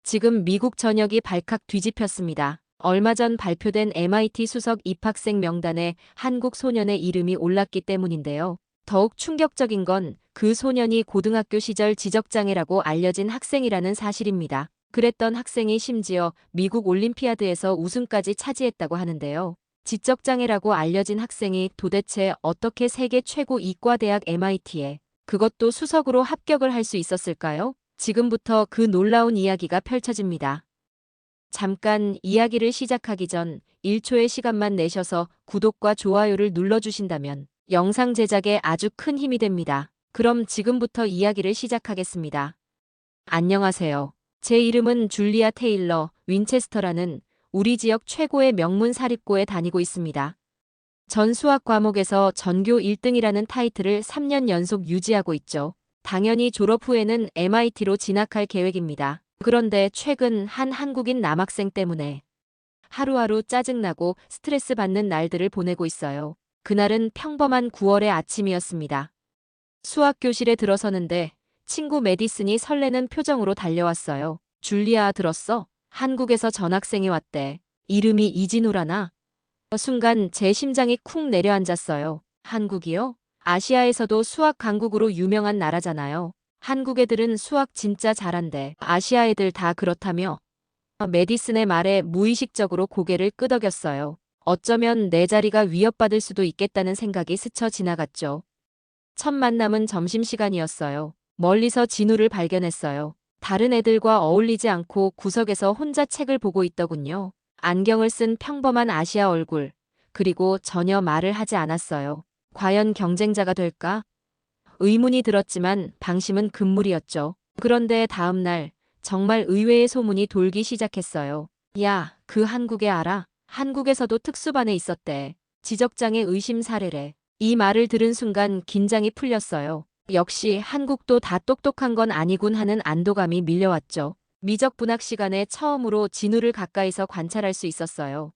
지금 미국 전역이 발칵 뒤집혔습니다. 얼마 전 발표된 MIT 수석 입학생 명단에 한국 소년의 이름이 올랐기 때문인데요. 더욱 충격적인 건 그 소년이 고등학교 시절 지적장애라고 알려진 학생이라는 사실입니다. 그랬던 학생이 심지어 미국 올림피아드에서 우승까지 차지했다고 하는데요. 지적장애라고 알려진 학생이 도대체 어떻게 세계 최고 이과대학 MIT에 그것도 수석으로 합격을 할 수 있었을까요? 지금부터 그 놀라운 이야기가 펼쳐집니다. 잠깐 이야기를 시작하기 전 1초의 시간만 내셔서 구독과 좋아요를 눌러주신다면 영상 제작에 아주 큰 힘이 됩니다. 그럼 지금부터 이야기를 시작하겠습니다. 안녕하세요. 제 이름은 줄리아 테일러 윈체스터라는 우리 지역 최고의 명문 사립고에 다니고 있습니다. 전 수학 과목에서 전교 1등이라는 타이틀을 3년 연속 유지하고 있죠. 당연히 졸업 후에는 MIT로 진학할 계획입니다. 그런데 최근 한 한국인 남학생 때문에 하루하루 짜증나고 스트레스 받는 날들을 보내고 있어요. 그날은 평범한 9월의 아침이었습니다. 수학 교실에 들어서는데 친구 메디슨이 설레는 표정으로 달려왔어요. 줄리아 들었어? 한국에서 전학생이 왔대. 이름이 이진우라나? 순간 제 심장이 쿵 내려앉았어요. 한국이요? 아시아에서도 수학 강국으로 유명한 나라잖아요. 한국 애들은 수학 진짜 잘한대. 아시아 애들 다 그렇다며? 메디슨의 말에 무의식적으로 고개를 끄덕였어요. 어쩌면 내 자리가 위협받을 수도 있겠다는 생각이 스쳐 지나갔죠. 첫 만남은 점심시간이었어요. 멀리서 진우를 발견했어요. 다른 애들과 어울리지 않고 구석에서 혼자 책을 보고 있더군요. 안경을 쓴 평범한 아시아 얼굴. 그리고 전혀 말을 하지 않았어요. 과연 경쟁자가 될까? 의문이 들었지만 방심은 금물이었죠. 그런데 다음 날 정말 의외의 소문이 돌기 시작했어요. 야, 그 한국애 알아? 한국에서도 특수반에 있었대. 지적장애 의심 사례래. 이 말을 들은 순간 긴장이 풀렸어요. 역시 한국도 다 똑똑한 건 아니군 하는 안도감이 밀려왔죠. 미적분학 시간에 처음으로 진우를 가까이서 관찰할 수 있었어요.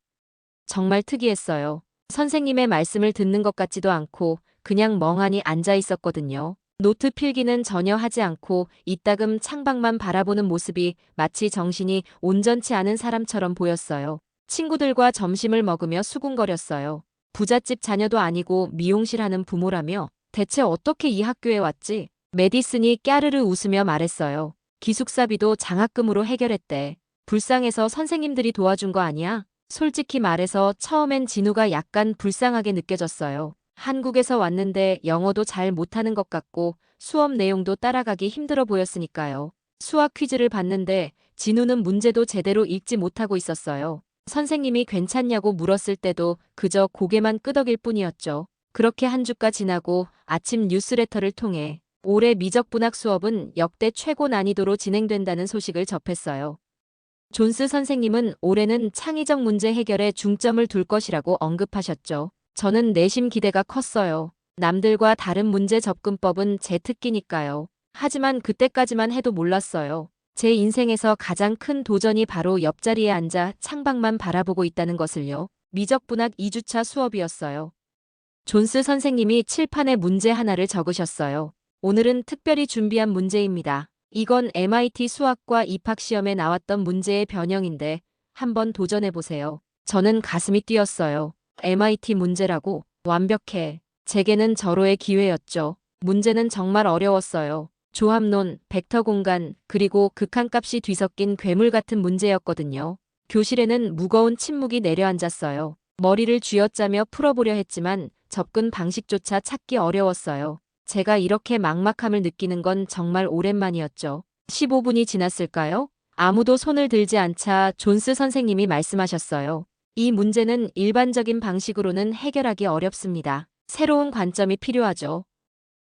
정말 특이했어요. 선생님의 말씀을 듣는 것 같지도 않고 그냥 멍하니 앉아 있었거든요. 노트 필기는 전혀 하지 않고 이따금 창밖만 바라보는 모습이 마치 정신이 온전치 않은 사람처럼 보였어요. 친구들과 점심을 먹으며 수군거렸어요. 부잣집 자녀도 아니고 미용실 하는 부모라며 대체 어떻게 이 학교에 왔지? 메디슨이 까르르 웃으며 말했어요. 기숙사비도 장학금으로 해결했대. 불쌍해서 선생님들이 도와준 거 아니야? 솔직히 말해서 처음엔 진우가 약간 불쌍하게 느껴졌어요. 한국에서 왔는데 영어도 잘 못하는 것 같고 수업 내용도 따라가기 힘들어 보였으니까요. 수학 퀴즈를 봤는데 진우는 문제도 제대로 읽지 못하고 있었어요. 선생님이 괜찮냐고 물었을 때도 그저 고개만 끄덕일 뿐이었죠. 그렇게 한 주가 지나고 아침 뉴스레터를 통해 올해 미적분학 수업은 역대 최고 난이도로 진행된다는 소식을 접했어요. 존스 선생님은 올해는 창의적 문제 해결에 중점을 둘 것이라고 언급하셨죠. 저는 내심 기대가 컸어요. 남들과 다른 문제 접근법은 제 특기니까요. 하지만 그때까지만 해도 몰랐어요. 제 인생에서 가장 큰 도전이 바로 옆자리에 앉아 창밖만 바라보고 있다는 것을요. 미적분학 2주차 수업이었어요. 존스 선생님이 칠판에 문제 하나를 적으셨어요. 오늘은 특별히 준비한 문제입니다. 이건 MIT 수학과 입학시험에 나왔던 문제의 변형인데 한번 도전해보세요. 저는 가슴이 뛰었어요. MIT 문제라고? 완벽해. 제게는 절호의 기회였죠. 문제는 정말 어려웠어요. 조합론, 벡터 공간, 그리고 극한값이 뒤섞인 괴물 같은 문제였거든요. 교실에는 무거운 침묵이 내려앉았어요. 머리를 쥐어짜며 풀어보려 했지만 접근 방식조차 찾기 어려웠어요. 제가 이렇게 막막함을 느끼는 건 정말 오랜만이었죠. 15분이 지났을까요? 아무도 손을 들지 않자 존스 선생님이 말씀하셨어요. 이 문제는 일반적인 방식으로는 해결하기 어렵습니다. 새로운 관점이 필요하죠.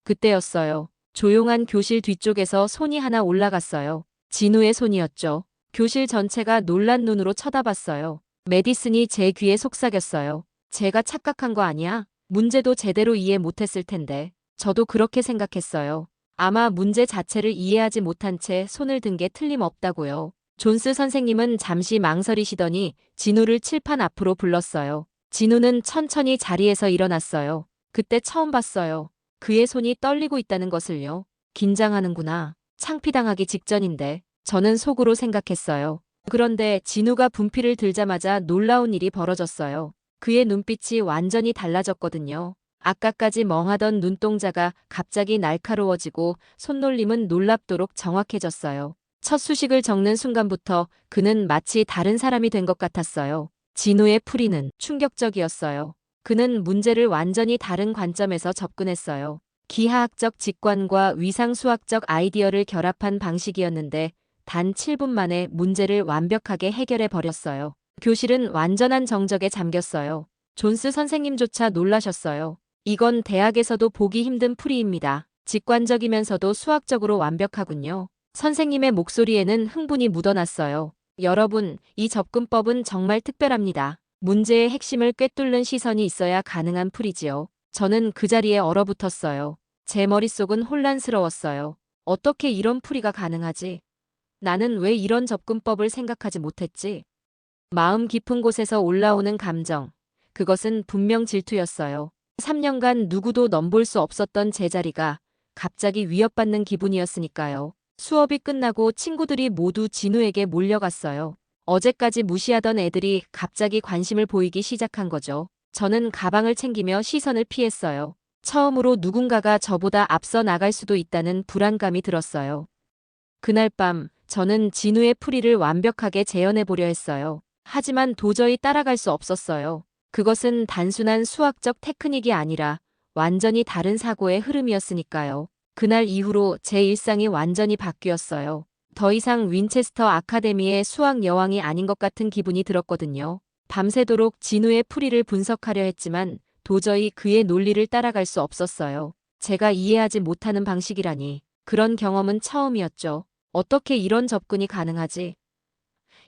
그때였어요. 조용한 교실 뒤쪽에서 손이 하나 올라갔어요. 진우의 손이었죠. 교실 전체가 놀란 눈으로 쳐다봤어요. 메디슨이 제 귀에 속삭였어요. 제가 착각한 거 아니야? 문제도 제대로 이해 못했을 텐데. 저도 그렇게 생각했어요. 아마 문제 자체를 이해하지 못한 채 손을 든 게 틀림없다고요. 존스 선생님은 잠시 망설이시더니 진우를 칠판 앞으로 불렀어요. 진우는 천천히 자리에서 일어났어요. 그때 처음 봤어요. 그의 손이 떨리고 있다는 것을요. 긴장하는구나. 창피당하기 직전인데. 저는 속으로 생각했어요. 그런데 진우가 분필을 들자마자 놀라운 일이 벌어졌어요. 그의 눈빛이 완전히 달라졌거든요. 아까까지 멍하던 눈동자가 갑자기 날카로워지고 손놀림은 놀랍도록 정확해졌어요. 첫 수식을 적는 순간부터 그는 마치 다른 사람이 된 것 같았어요. 진우의 풀이는 충격적이었어요. 그는 문제를 완전히 다른 관점에서 접근했어요. 기하학적 직관과 위상수학적 아이디어를 결합한 방식이었는데 단 7분 만에 문제를 완벽하게 해결해 버렸어요. 교실은 완전한 정적에 잠겼어요. 존스 선생님조차 놀라셨어요. 이건 대학에서도 보기 힘든 풀이입니다. 직관적이면서도 수학적으로 완벽하군요. 선생님의 목소리에는 흥분이 묻어났어요. 여러분, 이 접근법은 정말 특별합니다. 문제의 핵심을 꿰뚫는 시선이 있어야 가능한 풀이지요. 저는 그 자리에 얼어붙었어요. 제 머릿속은 혼란스러웠어요. 어떻게 이런 풀이가 가능하지? 나는 왜 이런 접근법을 생각하지 못했지? 마음 깊은 곳에서 올라오는 감정. 그것은 분명 질투였어요. 3년간 누구도 넘볼 수 없었던 제 자리가 갑자기 위협받는 기분이었으니까요. 수업이 끝나고 친구들이 모두 진우에게 몰려갔어요. 어제까지 무시하던 애들이 갑자기 관심을 보이기 시작한 거죠. 저는 가방을 챙기며 시선을 피했어요. 처음으로 누군가가 저보다 앞서 나갈 수도 있다는 불안감이 들었어요. 그날 밤 저는 진우의 풀이를 완벽하게 재현해 보려 했어요. 하지만 도저히 따라갈 수 없었어요. 그것은 단순한 수학적 테크닉이 아니라 완전히 다른 사고의 흐름이었으니까요. 그날 이후로 제 일상이 완전히 바뀌었어요. 더 이상 윈체스터 아카데미의 수학 여왕이 아닌 것 같은 기분이 들었거든요. 밤새도록 진우의 풀이를 분석하려 했지만 도저히 그의 논리를 따라갈 수 없었어요. 제가 이해하지 못하는 방식이라니. 그런 경험은 처음이었죠. 어떻게 이런 접근이 가능하지?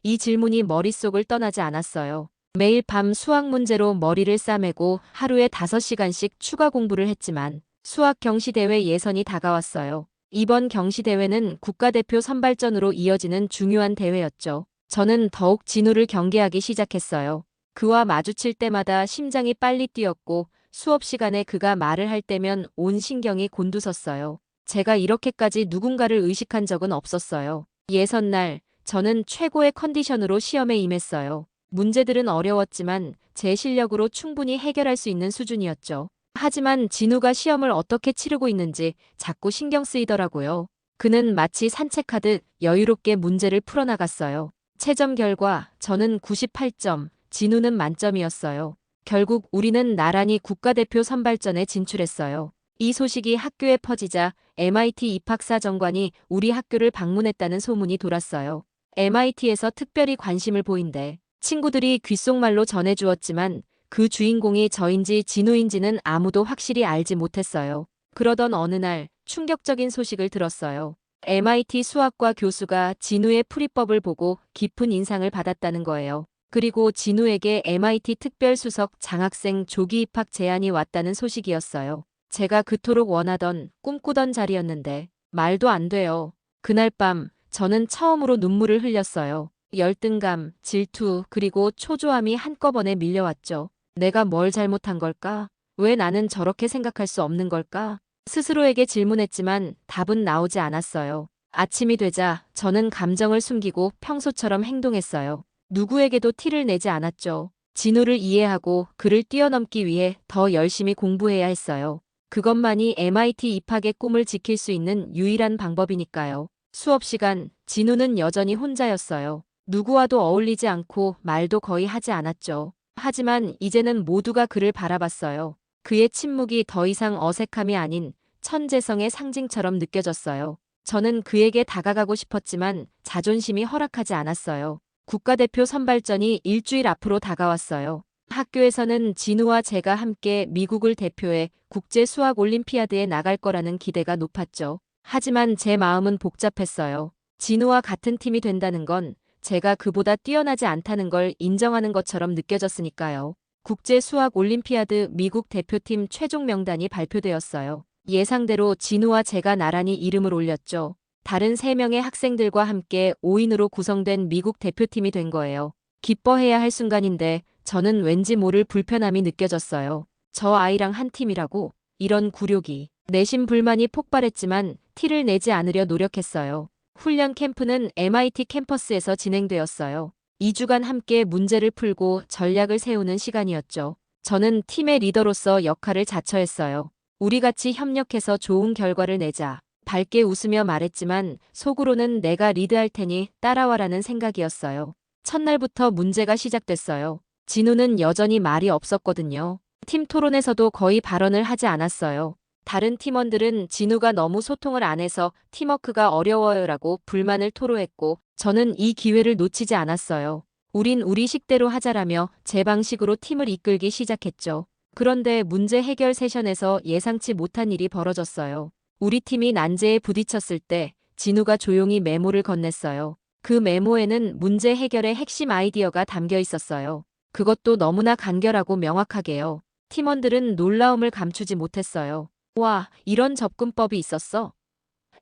이 질문이 머릿속을 떠나지 않았어요. 매일 밤 수학 문제로 머리를 싸매고 하루에 5시간씩 추가 공부를 했지만 수학 경시대회 예선이 다가왔어요. 이번 경시대회는 국가대표 선발전으로 이어지는 중요한 대회였죠. 저는 더욱 진우를 경계하기 시작했어요. 그와 마주칠 때마다 심장이 빨리 뛰었고 수업 시간에 그가 말을 할 때면 온 신경이 곤두섰어요. 제가 이렇게까지 누군가를 의식한 적은 없었어요. 예선날 저는 최고의 컨디션으로 시험에 임했어요. 문제들은 어려웠지만 제 실력으로 충분히 해결할 수 있는 수준이었죠. 하지만 진우가 시험을 어떻게 치르고 있는지 자꾸 신경 쓰이더라고요. 그는 마치 산책하듯 여유롭게 문제를 풀어나갔어요. 채점 결과 저는 98점, 진우는 만점이었어요. 결국 우리는 나란히 국가대표 선발전에 진출했어요. 이 소식이 학교에 퍼지자 MIT 입학사정관이 우리 학교를 방문했다는 소문이 돌았어요. MIT에서 특별히 관심을 보인대. 친구들이 귓속말로 전해주었지만 그 주인공이 저인지 진우인지는 아무도 확실히 알지 못했어요. 그러던 어느 날 충격적인 소식을 들었어요. MIT 수학과 교수가 진우의 풀이법을 보고 깊은 인상을 받았다는 거예요. 그리고 진우에게 MIT 특별수석 장학생 조기 입학 제안이 왔다는 소식이었어요. 제가 그토록 원하던, 꿈꾸던 자리였는데 말도 안 돼요. 그날 밤 저는 처음으로 눈물을 흘렸어요. 열등감, 질투, 그리고 초조함이 한꺼번에 밀려왔죠. 내가 뭘 잘못한 걸까? 왜 나는 저렇게 생각할 수 없는 걸까? 스스로에게 질문했지만 답은 나오지 않았어요. 아침이 되자 저는 감정을 숨기고 평소처럼 행동했어요. 누구에게도 티를 내지 않았죠. 진우를 이해하고 그를 뛰어넘기 위해 더 열심히 공부해야 했어요. 그것만이 MIT 입학의 꿈을 지킬 수 있는 유일한 방법이니까요. 수업 시간, 진우는 여전히 혼자였어요. 누구와도 어울리지 않고 말도 거의 하지 않았죠. 하지만 이제는 모두가 그를 바라봤어요. 그의 침묵이 더 이상 어색함이 아닌 천재성의 상징처럼 느껴졌어요. 저는 그에게 다가가고 싶었지만 자존심이 허락하지 않았어요. 국가대표 선발전이 일주일 앞으로 다가왔어요. 학교에서는 진우와 제가 함께 미국을 대표해 국제수학올림피아드에 나갈 거라는 기대가 높았죠. 하지만 제 마음은 복잡했어요. 진우와 같은 팀이 된다는 건 제가 그보다 뛰어나지 않다는 걸 인정하는 것처럼 느껴졌으니까요. 국제수학올림피아드 미국 대표팀 최종 명단이 발표되었어요. 예상대로 진우와 제가 나란히 이름을 올렸죠. 다른 3명의 학생들과 함께 5인으로 구성된 미국 대표팀이 된 거예요. 기뻐해야 할 순간인데 저는 왠지 모를 불편함이 느껴졌어요. 저 아이랑 한 팀이라고? 이런 굴욕이. 내심 불만이 폭발했지만 티를 내지 않으려 노력했어요. 훈련 캠프는 MIT 캠퍼스에서 진행되었어요. 2주간 함께 문제를 풀고 전략을 세우는 시간이었죠. 저는 팀의 리더로서 역할을 자처했어요. 우리 같이 협력해서 좋은 결과를 내자. 밝게 웃으며 말했지만 속으로는 내가 리드할 테니 따라와라는 생각이었어요. 첫날부터 문제가 시작됐어요. 진우는 여전히 말이 없었거든요. 팀 토론에서도 거의 발언을 하지 않았어요. 다른 팀원들은 진우가 너무 소통을 안 해서 팀워크가 어려워요라고 불만을 토로했고 저는 이 기회를 놓치지 않았어요. 우린 우리 식대로 하자라며 제 방식으로 팀을 이끌기 시작했죠. 그런데 문제 해결 세션에서 예상치 못한 일이 벌어졌어요. 우리 팀이 난제에 부딪혔을 때 진우가 조용히 메모를 건넸어요. 그 메모에는 문제 해결의 핵심 아이디어가 담겨 있었어요. 그것도 너무나 간결하고 명확하게요. 팀원들은 놀라움을 감추지 못했어요. 와, 이런 접근법이 있었어?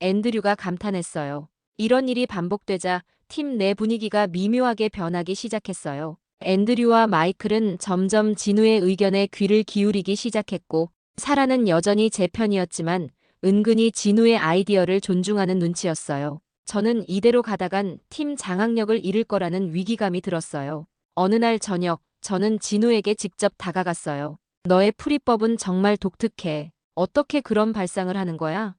앤드류가 감탄했어요. 이런 일이 반복되자 팀 내 분위기가 미묘하게 변하기 시작했어요. 앤드류와 마이클은 점점 진우의 의견에 귀를 기울이기 시작했고, 사라는 여전히 제 편이었지만 은근히 진우의 아이디어를 존중하는 눈치였어요. 저는 이대로 가다간 팀 장악력을 잃을 거라는 위기감이 들었어요. 어느 날 저녁, 저는 진우에게 직접 다가갔어요. 너의 풀이법은 정말 독특해. 어떻게 그런 발상을 하는 거야?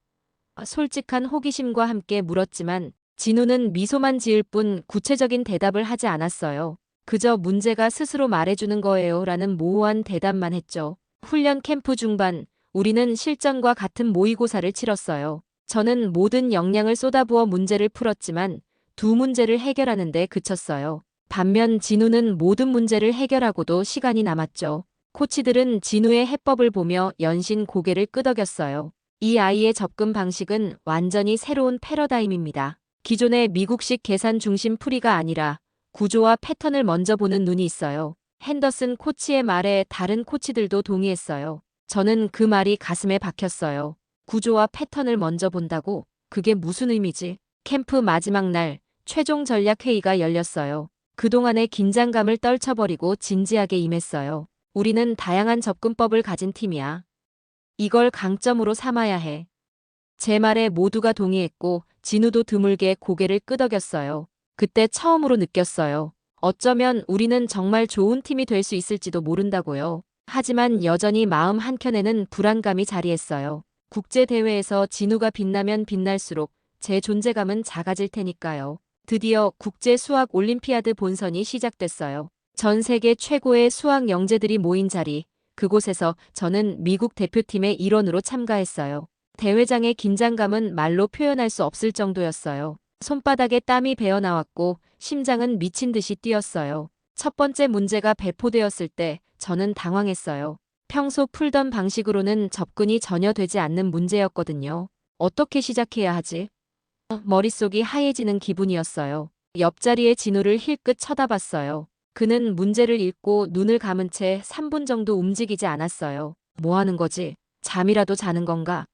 솔직한 호기심과 함께 물었지만 진우는 미소만 지을 뿐 구체적인 대답을 하지 않았어요. 그저 문제가 스스로 말해주는 거예요 라는 모호한 대답만 했죠. 훈련 캠프 중반, 우리는 실전과 같은 모의고사를 치렀어요. 저는 모든 역량을 쏟아부어 문제를 풀었지만 두 문제를 해결하는 데 그쳤어요. 반면 진우는 모든 문제를 해결하고도 시간이 남았죠. 코치들은 진우의 해법을 보며 연신 고개를 끄덕였어요. 이 아이의 접근 방식은 완전히 새로운 패러다임입니다. 기존의 미국식 계산 중심 풀이가 아니라 구조와 패턴을 먼저 보는 눈이 있어요. 핸더슨 코치의 말에 다른 코치들도 동의했어요. 저는 그 말이 가슴에 박혔어요. 구조와 패턴을 먼저 본다고? 그게 무슨 의미지? 캠프 마지막 날, 최종 전략 회의가 열렸어요. 그동안의 긴장감을 떨쳐버리고 진지하게 임했어요. 우리는 다양한 접근법을 가진 팀이야. 이걸 강점으로 삼아야 해. 제 말에 모두가 동의했고 진우도 드물게 고개를 끄덕였어요. 그때 처음으로 느꼈어요. 어쩌면 우리는 정말 좋은 팀이 될 수 있을지도 모른다고요. 하지만 여전히 마음 한켠에는 불안감이 자리했어요. 국제대회에서 진우가 빛나면 빛날수록 제 존재감은 작아질 테니까요. 드디어 국제수학 올림피아드 본선이 시작됐어요. 전 세계 최고의 수학 영재들이 모인 자리, 그곳에서 저는 미국 대표팀의 일원으로 참가했어요. 대회장의 긴장감은 말로 표현할 수 없을 정도였어요. 손바닥에 땀이 배어나왔고 심장은 미친 듯이 뛰었어요. 첫 번째 문제가 배포되었을 때 저는 당황했어요. 평소 풀던 방식으로는 접근이 전혀 되지 않는 문제였거든요. 어떻게 시작해야 하지? 머릿속이 하얘지는 기분이었어요. 옆자리의 진우를 힐끗 쳐다봤어요. 그는 문제를 읽고 눈을 감은 채 3분 정도 움직이지 않았어요. 뭐 하는 거지? 잠이라도 자는 건가?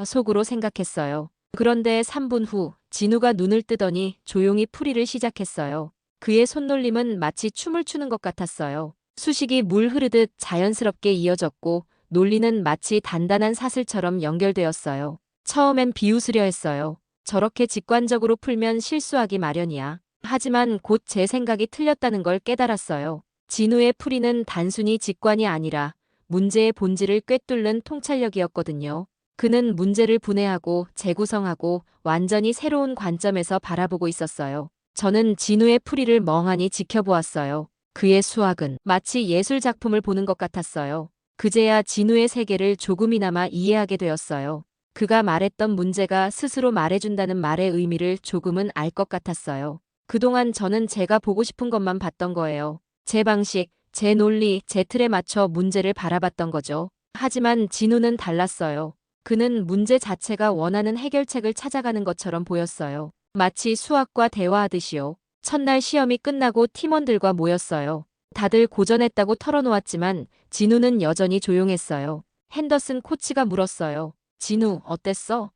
속으로 생각했어요. 그런데 3분 후 진우가 눈을 뜨더니 조용히 풀이를 시작했어요. 그의 손놀림은 마치 춤을 추는 것 같았어요. 수식이 물 흐르듯 자연스럽게 이어졌고 논리는 마치 단단한 사슬처럼 연결되었어요. 처음엔 비웃으려 했어요. 저렇게 직관적으로 풀면 실수하기 마련이야. 하지만 곧 제 생각이 틀렸다는 걸 깨달았어요. 진우의 풀이는 단순히 직관이 아니라 문제의 본질을 꿰뚫는 통찰력이었거든요. 그는 문제를 분해하고 재구성하고 완전히 새로운 관점에서 바라보고 있었어요. 저는 진우의 풀이를 멍하니 지켜보았어요. 그의 수학은 마치 예술 작품을 보는 것 같았어요. 그제야 진우의 세계를 조금이나마 이해하게 되었어요. 그가 말했던 문제가 스스로 말해준다는 말의 의미를 조금은 알 것 같았어요. 그동안 저는 제가 보고 싶은 것만 봤던 거예요. 제 방식, 제 논리, 제 틀에 맞춰 문제를 바라봤던 거죠. 하지만 진우는 달랐어요. 그는 문제 자체가 원하는 해결책을 찾아가는 것처럼 보였어요. 마치 수학과 대화하듯이요. 첫날 시험이 끝나고 팀원들과 모였어요. 다들 고전했다고 털어놓았지만 진우는 여전히 조용했어요. 핸더슨 코치가 물었어요. 진우, 어땠어?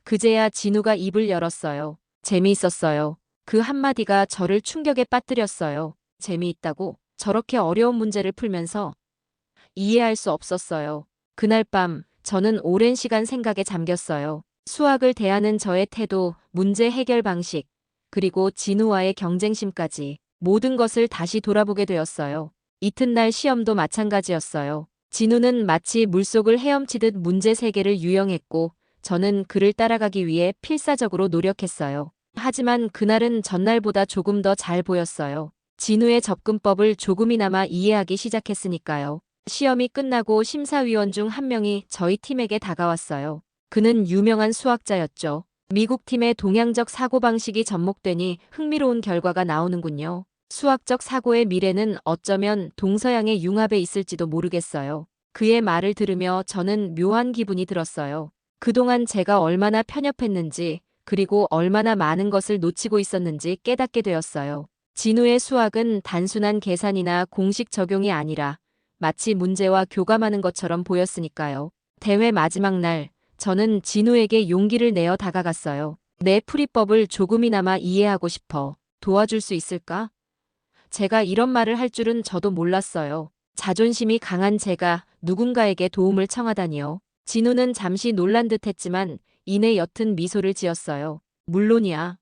그제야 진우가 입을 열었어요. 재미있었어요. 그 한마디가 저를 충격에 빠뜨렸어요. 재미있다고? 저렇게 어려운 문제를 풀면서 이해할 수 없었어요. 그날 밤 저는 오랜 시간 생각에 잠겼어요. 수학을 대하는 저의 태도, 문제 해결 방식, 그리고 진우와의 경쟁심까지 모든 것을 다시 돌아보게 되었어요. 이튿날 시험도 마찬가지였어요. 진우는 마치 물속을 헤엄치듯 문제 세계를 유영했고 저는 그를 따라가기 위해 필사적으로 노력했어요. 하지만 그날은 전날보다 조금 더 잘 보였어요. 진우의 접근법을 조금이나마 이해하기 시작했으니까요. 시험이 끝나고 심사위원 중 한 명이 저희 팀에게 다가왔어요. 그는 유명한 수학자였죠. 미국 팀의 동양적 사고방식이 접목되니 흥미로운 결과가 나오는군요. 수학적 사고의 미래는 어쩌면 동서양의 융합에 있을지도 모르겠어요. 그의 말을 들으며 저는 묘한 기분이 들었어요. 그동안 제가 얼마나 편협했는지, 그리고 얼마나 많은 것을 놓치고 있었는지 깨닫게 되었어요. 진우의 수학은 단순한 계산이나 공식 적용이 아니라 마치 문제와 교감하는 것처럼 보였으니까요. 대회 마지막 날, 저는 진우에게 용기를 내어 다가갔어요. 내 풀이법을 조금이나마 이해하고 싶어. 도와줄 수 있을까? 제가 이런 말을 할 줄은 저도 몰랐어요. 자존심이 강한 제가 누군가에게 도움을 청하다니요. 진우는 잠시 놀란 듯 했지만 이내 옅은 미소를 지었어요. 물론이야.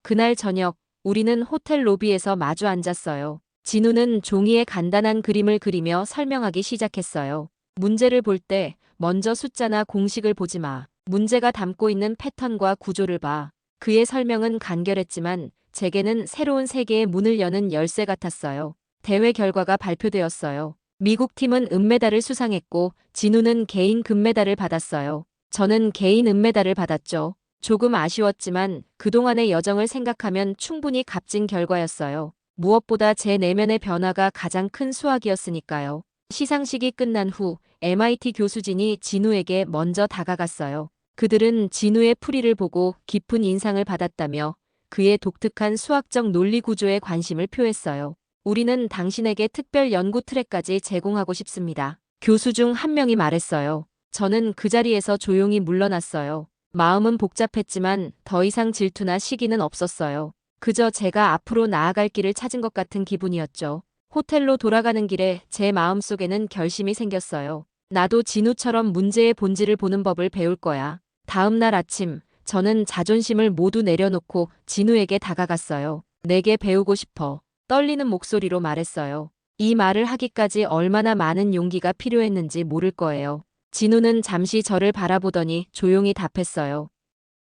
그날 저녁, 우리는 호텔 로비에서 마주 앉았어요. 진우는 종이에 간단한 그림을 그리며 설명하기 시작했어요. 문제를 볼 때 먼저 숫자나 공식을 보지 마. 문제가 담고 있는 패턴과 구조를 봐. 그의 설명은 간결했지만 제게는 새로운 세계의 문을 여는 열쇠 같았어요. 대회 결과가 발표되었어요. 미국 팀은 은메달을 수상했고 진우는 개인 금메달을 받았어요. 저는 개인 은메달을 받았죠. 조금 아쉬웠지만 그동안의 여정을 생각하면 충분히 값진 결과였어요. 무엇보다 제 내면의 변화가 가장 큰 수확이었으니까요. 시상식이 끝난 후 MIT 교수진이 진우에게 먼저 다가갔어요. 그들은 진우의 풀이를 보고 깊은 인상을 받았다며 그의 독특한 수학적 논리 구조에 관심을 표했어요. 우리는 당신에게 특별 연구 트랙까지 제공하고 싶습니다. 교수 중 한 명이 말했어요. 저는 그 자리에서 조용히 물러났어요. 마음은 복잡했지만 더 이상 질투나 시기는 없었어요. 그저 제가 앞으로 나아갈 길을 찾은 것 같은 기분이었죠. 호텔로 돌아가는 길에 제 마음속에는 결심이 생겼어요. 나도 진우처럼 문제의 본질을 보는 법을 배울 거야. 다음 날 아침, 저는 자존심을 모두 내려놓고 진우에게 다가갔어요. 내게 배우고 싶어. 떨리는 목소리로 말했어요. 이 말을 하기까지 얼마나 많은 용기가 필요했는지 모를 거예요. 진우는 잠시 저를 바라보더니 조용히 답했어요.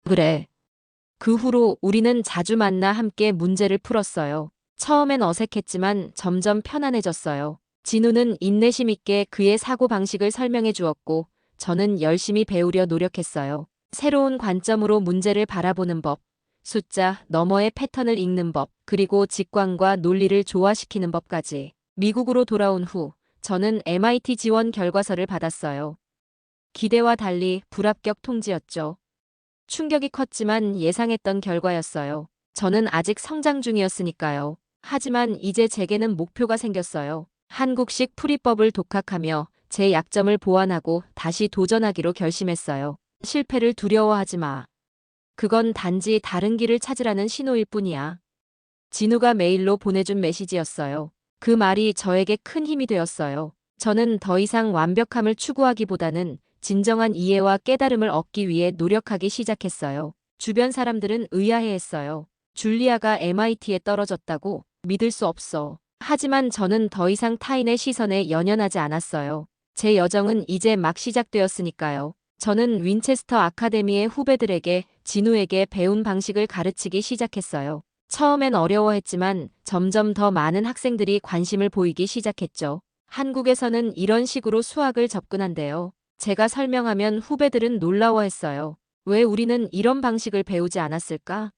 그래. 그 후로 우리는 자주 만나 함께 문제를 풀었어요. 처음엔 어색했지만 점점 편안해졌어요. 진우는 인내심 있게 그의 사고방식을 설명해 주었고 저는 열심히 배우려 노력했어요. 새로운 관점으로 문제를 바라보는 법, 숫자 너머의 패턴을 읽는 법, 그리고 직관과 논리를 조화시키는 법까지. 미국으로 돌아온 후 저는 MIT 지원 결과서를 받았어요. 기대와 달리 불합격 통지였죠. 충격이 컸지만 예상했던 결과였어요. 저는 아직 성장 중이었으니까요. 하지만 이제 제게는 목표가 생겼어요. 한국식 풀이법을 독학하며 제 약점을 보완하고 다시 도전하기로 결심했어요. 실패를 두려워하지 마. 그건 단지 다른 길을 찾으라는 신호일 뿐이야. 진우가 메일로 보내준 메시지였어요. 그 말이 저에게 큰 힘이 되었어요. 저는 더 이상 완벽함을 추구하기보다는 진정한 이해와 깨달음을 얻기 위해 노력하기 시작했어요. 주변 사람들은 의아해했어요. 줄리아가 MIT에 떨어졌다고? 믿을 수 없어. 하지만 저는 더 이상 타인의 시선에 연연하지 않았어요. 제 여정은 이제 막 시작되었으니까요. 저는 윈체스터 아카데미의 후배들에게 진우에게 배운 방식을 가르치기 시작했어요. 처음엔 어려워했지만 점점 더 많은 학생들이 관심을 보이기 시작했죠. 한국에서는 이런 식으로 수학을 접근한대요. 제가 설명하면 후배들은 놀라워했어요. 왜 우리는 이런 방식을 배우지 않았을까?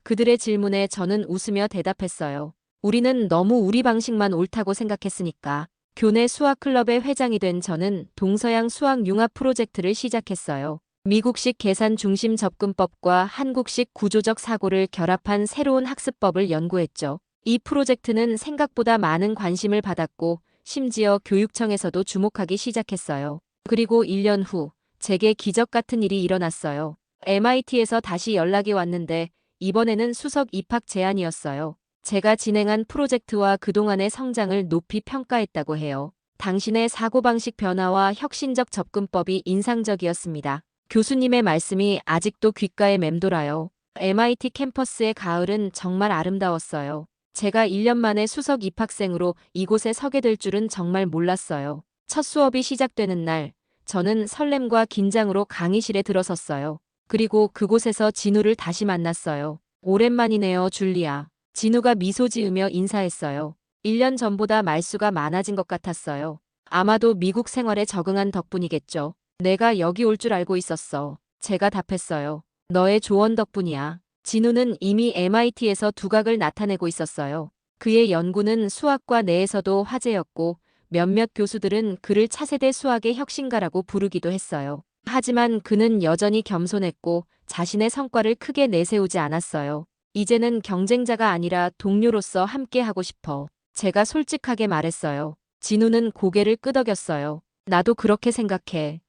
그들의 질문에 저는 웃으며 대답했어요. 우리는 너무 우리 방식만 옳다고 생각했으니까. 교내 수학클럽의 회장이 된 저는 동서양 수학 융합 프로젝트를 시작했어요. 미국식 계산 중심 접근법과 한국식 구조적 사고를 결합한 새로운 학습법을 연구했죠. 이 프로젝트는 생각보다 많은 관심을 받았고 심지어 교육청에서도 주목하기 시작했어요. 그리고 1년 후 제게 기적 같은 일이 일어났어요. MIT에서 다시 연락이 왔는데 이번에는 수석 입학 제안이었어요. 제가 진행한 프로젝트와 그동안의 성장을 높이 평가했다고 해요. 당신의 사고방식 변화와 혁신적 접근법이 인상적이었습니다. 교수님의 말씀이 아직도 귓가에 맴돌아요. MIT 캠퍼스의 가을은 정말 아름다웠어요. 제가 1년 만에 수석 입학생으로 이곳에 서게 될 줄은 정말 몰랐어요. 첫 수업이 시작되는 날, 저는 설렘과 긴장으로 강의실에 들어섰어요. 그리고 그곳에서 진우를 다시 만났어요. 오랜만이네요, 줄리아. 진우가 미소 지으며 인사했어요. 1년 전보다 말수가 많아진 것 같았어요. 아마도 미국 생활에 적응한 덕분이겠죠. 내가 여기 올 줄 알고 있었어. 제가 답했어요. 너의 조언 덕분이야. 진우는 이미 MIT에서 두각을 나타내고 있었어요. 그의 연구는 수학과 내에서도 화제였고 몇몇 교수들은 그를 차세대 수학의 혁신가라고 부르기도 했어요. 하지만 그는 여전히 겸손했고 자신의 성과를 크게 내세우지 않았어요. 이제는 경쟁자가 아니라 동료로서 함께하고 싶어. 제가 솔직하게 말했어요. 진우는 고개를 끄덕였어요. 나도 그렇게 생각해.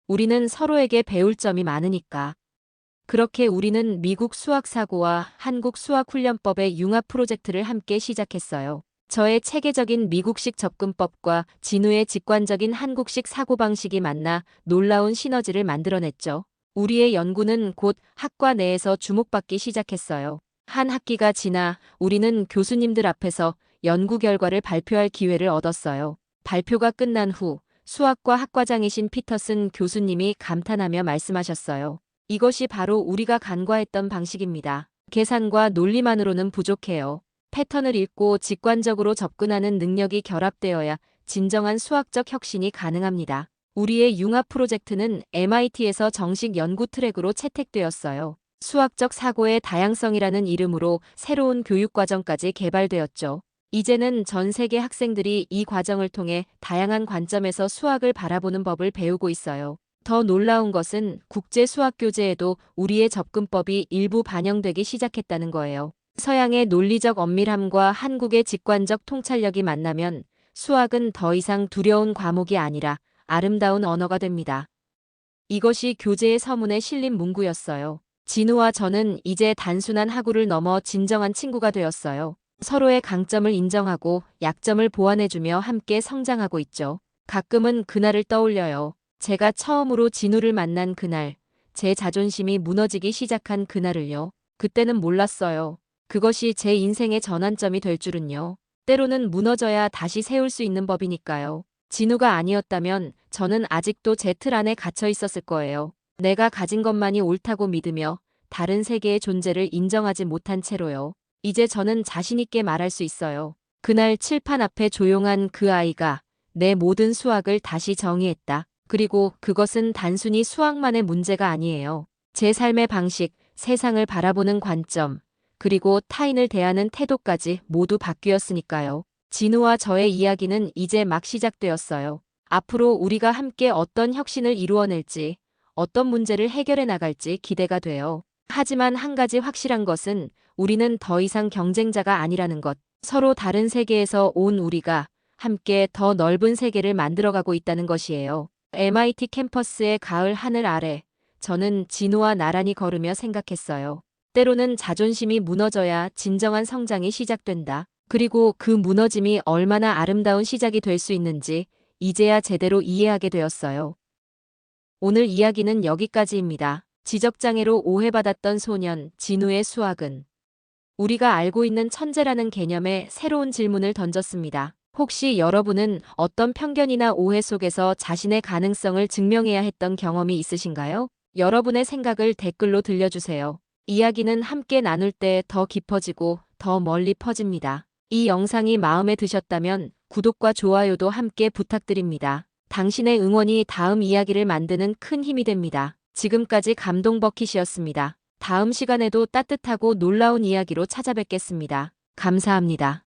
우리는 서로에게 배울 점이 많으니까. 그렇게 우리는 미국 수학사고와 한국 수학훈련법의 융합 프로젝트를 함께 시작했어요. 저의 체계적인 미국식 접근법과 진우의 직관적인 한국식 사고방식이 만나 놀라운 시너지를 만들어냈죠. 우리의 연구는 곧 학과 내에서 주목받기 시작했어요. 한 학기가 지나 우리는 교수님들 앞에서 연구 결과를 발표할 기회를 얻었어요. 발표가 끝난 후 수학과 학과장이신 피터슨 교수님이 감탄하며 말씀하셨어요. 이것이 바로 우리가 간과했던 방식입니다. 계산과 논리만으로는 부족해요. 패턴을 읽고 직관적으로 접근하는 능력이 결합되어야 진정한 수학적 혁신이 가능합니다. 우리의 융합 프로젝트는 MIT에서 정식 연구 트랙으로 채택되었어요. 수학적 사고의 다양성이라는 이름으로 새로운 교육과정까지 개발되었죠. 이제는 전 세계 학생들이 이 과정을 통해 다양한 관점에서 수학을 바라보는 법을 배우고 있어요. 더 놀라운 것은 국제 수학 교재에도 우리의 접근법이 일부 반영되기 시작했다는 거예요. 서양의 논리적 엄밀함과 한국의 직관적 통찰력이 만나면 수학은 더 이상 두려운 과목이 아니라 아름다운 언어가 됩니다. 이것이 교재의 서문에 실린 문구였어요. 진우와 저는 이제 단순한 학우를 넘어 진정한 친구가 되었어요. 서로의 강점을 인정하고 약점을 보완해주며 함께 성장하고 있죠. 가끔은 그날을 떠올려요. 제가 처음으로 진우를 만난 그날, 제 자존심이 무너지기 시작한 그날을요. 그때는 몰랐어요. 그것이 제 인생의 전환점이 될 줄은요. 때로는 무너져야 다시 세울 수 있는 법이니까요. 진우가 아니었다면 저는 아직도 제 틀 안에 갇혀 있었을 거예요. 내가 가진 것만이 옳다고 믿으며 다른 세계의 존재를 인정하지 못한 채로요. 이제 저는 자신있게 말할 수 있어요. 그날 칠판 앞에 조용한 그 아이가 내 모든 수학을 다시 정의했다. 그리고 그것은 단순히 수학만의 문제가 아니에요. 제 삶의 방식, 세상을 바라보는 관점, 그리고 타인을 대하는 태도까지 모두 바뀌었으니까요. 진우와 저의 이야기는 이제 막 시작되었어요. 앞으로 우리가 함께 어떤 혁신을 이루어낼지, 어떤 문제를 해결해 나갈지 기대가 돼요. 하지만 한 가지 확실한 것은 우리는 더 이상 경쟁자가 아니라는 것. 서로 다른 세계에서 온 우리가 함께 더 넓은 세계를 만들어가고 있다는 것이에요. MIT 캠퍼스의 가을 하늘 아래 저는 진우와 나란히 걸으며 생각했어요. 때로는 자존심이 무너져야 진정한 성장이 시작된다. 그리고 그 무너짐이 얼마나 아름다운 시작이 될 수 있는지 이제야 제대로 이해하게 되었어요. 오늘 이야기는 여기까지입니다. 지적장애로 오해받았던 소년 진우의 수학은 우리가 알고 있는 천재라는 개념에 새로운 질문을 던졌습니다. 혹시 여러분은 어떤 편견이나 오해 속에서 자신의 가능성을 증명해야 했던 경험이 있으신가요? 여러분의 생각을 댓글로 들려주세요. 이야기는 함께 나눌 때 더 깊어지고 더 멀리 퍼집니다. 이 영상이 마음에 드셨다면 구독과 좋아요도 함께 부탁드립니다. 당신의 응원이 다음 이야기를 만드는 큰 힘이 됩니다. 지금까지 감동버킷이었습니다. 다음 시간에도 따뜻하고 놀라운 이야기로 찾아뵙겠습니다. 감사합니다.